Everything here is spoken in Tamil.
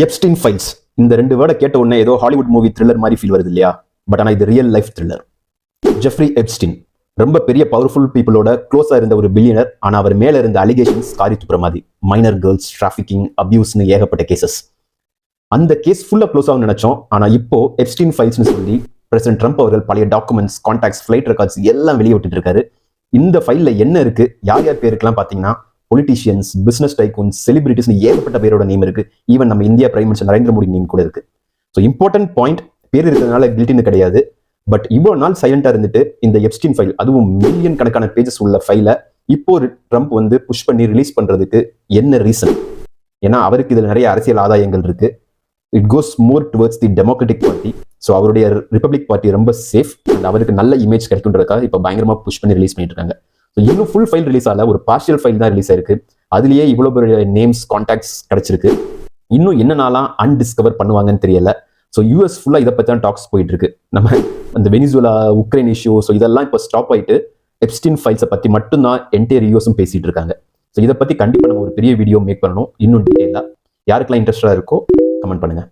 எப்ஸ்டீன் ஃபைல்ஸ் இந்த ரெண்டு வேர்டை கேட்ட உடனே ஏதோ ஹாலிவுட் மூவி த்ரில்லர் மாதிரி ஃபீல் வருது இல்லையா? பட் ஆனால் இது real life thriller. Jeffrey Epstein ரொம்ப பெரிய பவர்ஃபுல் பீப்புளோட க்ளோஸா இருந்த ஒரு பில்லியனர். ஆனால் அவர் மேல இருந்த அலிகேஷன்ஸ் காரி துப்புற மாதிரி மைனர் கேர்ள்ஸ் டிராஃபிக்கிங் அபியூஸ்னு ஏகப்பட்ட கேசஸ். அந்த கேஸ் ஃபுல்லா க்ளோஸ் ஆகும் நினைச்சோம். ஆனால் இப்போ எப்ஸ்டீன் ஃபைல்ஸ்னு சொல்லி பிரசிடென்ட் ட்ரம்ப் அவர்கள் பழைய டாக்குமெண்ட்ஸ், கான்டாக்ட்ஸ், ஃபிளைட் ரெக்கார்ட்ஸ் எல்லாம் வெளியே விட்டுட்டு இருக்காரு. இந்த ஃபைல்ல என்ன இருக்கு, யார் யார் பேருக்குலாம் பார்த்தீங்கன்னா பொலிட்டீஷியன்ஸ், பிசினஸ் டைகூன்ஸ், செலிபிரிட்டிஸ்னு ஏகப்பட்ட பேரோட நேம் இருக்கு. ஈவன் நம்ம India prime minister Narendra Modi name கூட இருக்கு. ஸோ இம்பார்ட்டன்ட் பாயிண்ட், பேர் இருக்கிறதுனால கில்ட்டின்னு கிடையாது. பட் இவ்வளோ நாள் சைலண்டா இருந்துட்டு இந்த எப்ஸ்டீன் ஃபைல், அதுவும் மில்லியன் கணக்கான பேஜஸ் உள்ள ஃபைலை இப்போ ட்ரம்ப் வந்து புஷ் பண்ணி ரிலீஸ் பண்றதுக்கு என்ன ரீசன்? ஏன்னா அவருக்கு இதுல நிறைய அரசியல் ஆதாயங்கள் இருக்கு. It goes more towards the democratic party. So அவருடைய ரிப்பப்ளிக் பார்ட்டி ரொம்ப சேஃப் அண்ட் அவருக்கு நல்ல இமேஜ் கிடைக்குன்றதுக்காக இப்போ பயங்கரமா புஷ் பண்ணி ரிலீஸ் பண்ணிட்டு இருக்காங்க. ஸோ இன்னும் ஃபுல் ஃபைல் ரிலீஸ் ஆகல, ஒரு பார்ஷியல் ஃபைல் தான் ரிலீஸ் ஆயிருக்கு. அதுலயே இவ்வளவு பெரிய நேம்ஸ், கான்டாக்ட்ஸ் கிடைச்சிருக்கு. இன்னும் என்னென்னலாம் அன்டிஸ்கவர் பண்ணுவாங்கன்னு தெரியல. ஸோ யூஎஸ் ஃபுல்லா இதை பத்தி தான் டாக்ஸ் போயிட்டு இருக்கு. நம்ம அந்த வெனிசுலா, உக்ரைன் இஷ்யூ, ஸோ இதெல்லாம் இப்போ ஸ்டாப் ஆயிட்டு எப்ஸ்டீன் ஃபைல்ஸை பத்தி மட்டும்தான் என்டையர் யூஎஸும் பேசிட்டு இருக்காங்க. ஸோ இதை பத்தி கண்டிப்பா நம்ம ஒரு பெரிய வீடியோ மேக் பண்ணணும் இன்னும் டீடைலா. யாருக்கெல்லாம் இன்ட்ரெஸ்டா இருக்கோ கமெண்ட் பண்ணுங்க.